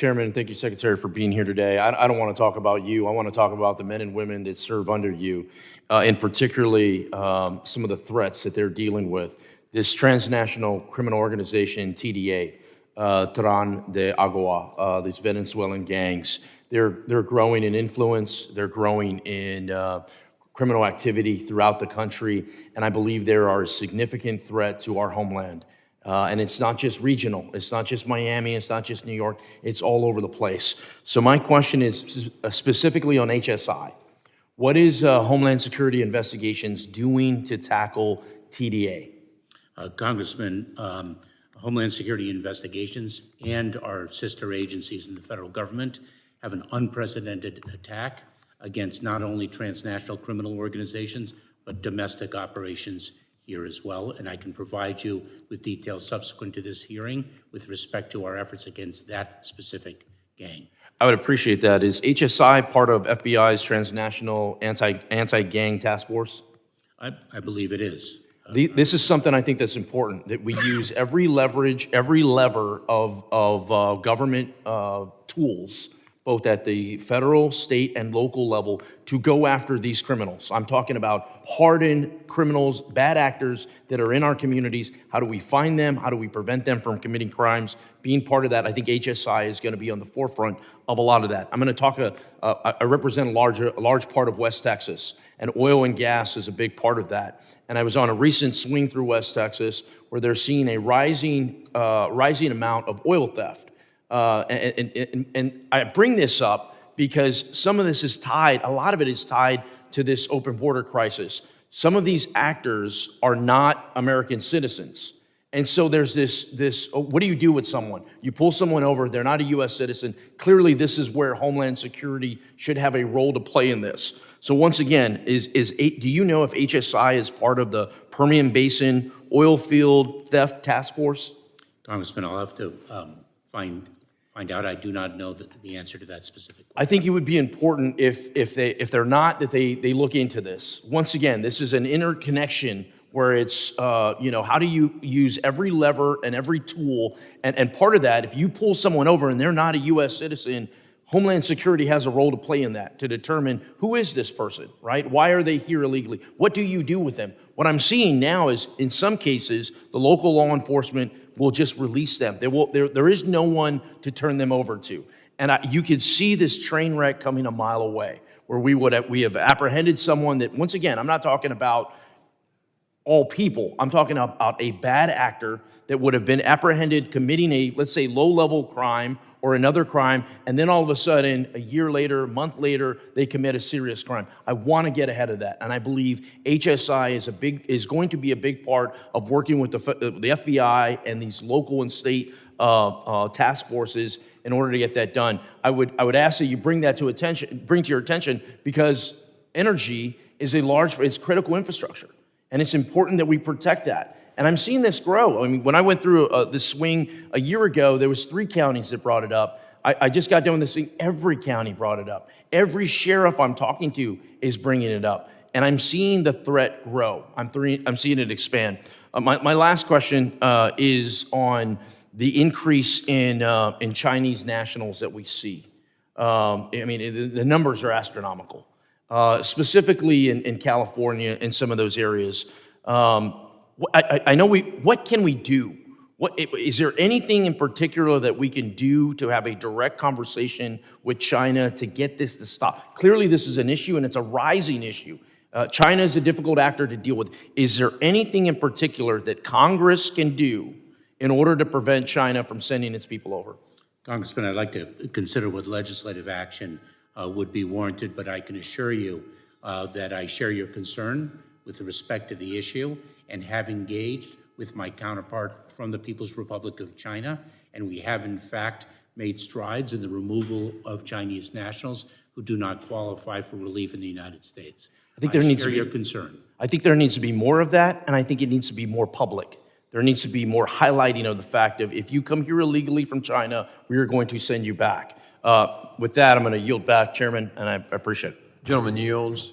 Chairman, thank you, Secretary, for being here today. I don't want to talk about you. I want to talk about the men and women that serve under you, and particularly some of the threats that they're dealing with. This transnational criminal organization, TDA, Tran de Agua, these Venezuelan gangs, they're growing in influence. They're growing in criminal activity throughout the country, and I believe they are a significant threat to our homeland. And it's not just regional. It's not just Miami. It's not just New York. It's all over the place. So my question is specifically on HSI. What is Homeland Security Investigations doing to tackle TDA? Congressman, Homeland Security Investigations and our sister agencies in the federal government have an unprecedented attack against not only transnational criminal organizations, but domestic operations here as well, and I can provide you with details subsequent to this hearing with respect to our efforts against that specific gang. I would appreciate that. Is HSI part of FBI's transnational anti-gang task force? I believe it is. This is something I think that's important, that we use every lever of government tools, both at the federal, state, and local level, to go after these criminals. I'm talking about hardened criminals, bad actors that are in our communities. How do we find them? How do we prevent them from committing crimes? Being part of that, I think HSI is going to be on the forefront of a lot of that. I'm going to talk, I represent a large part of West Texas, and oil and gas is a big part of that. And I was on a recent swing through West Texas where they're seeing a rising amount of oil theft. And I bring this up because some of this is tied, a lot of it is tied to this open border crisis. Some of these actors are not American citizens. And so there's what do you do with someone? You pull someone over, they're not a U.S. citizen. Clearly, this is where Homeland Security should have a role to play in this. So once again, do you know if HSI is part of the Permian Basin oil field theft task force? Congressman, I'll have to find out. I do not know the answer to that specific question. I think it would be important if they're not, that they look into this. Once again, this is an interconnection where it's, how do you use every lever and every tool? And part of that, if you pull someone over and they're not a U.S. citizen, Homeland Security has a role to play in that, to determine who is this person, right? Why are they here illegally? What do you do with them? What I'm seeing now is, in some cases, the local law enforcement will just release them. There is no one to turn them over to. And you could see this train wreck coming a mile away, where we have apprehended someone that, once again, I'm not talking about all people. I'm talking about a bad actor that would have been apprehended committing a, let's say, low-level crime or another crime, and then all of a sudden, a year later, a month later, they commit a serious crime. I want to get ahead of that, and I believe HSI is going to be a big part of working with the FBI and these local and state task forces in order to get that done. I would ask that you bring to your attention, because energy is it's critical infrastructure, and it's important that we protect that. And I'm seeing this grow. I mean, when I went through the swing a year ago, there was 3 counties that brought it up. I just got done with this thing. Every county brought it up. Every sheriff I'm talking to is bringing it up. And I'm seeing the threat grow. I'm seeing it expand. My last question is on the increase in Chinese nationals that we see. The numbers are astronomical, specifically in California and some of those areas. I know what can we do? Is there anything in particular that we can do to have a direct conversation with China to get this to stop? Clearly, this is an issue, and it's a rising issue. China is a difficult actor to deal with. Is there anything in particular that Congress can do in order to prevent China from sending its people over? Congressman, I'd like to consider what legislative action would be warranted, but I can assure you that I share your concern with respect to the issue, and have engaged with my counterpart from the People's Republic of China, and we have in fact made strides in the removal of Chinese nationals who do not qualify for relief in the United States. I share your concern. I think there needs to be more of that, and I think it needs to be more public. There needs to be more highlighting of the fact of, if you come here illegally from China, we are going to send you back. With that, I'm going to yield back, Chairman, and I appreciate it. Gentleman yields.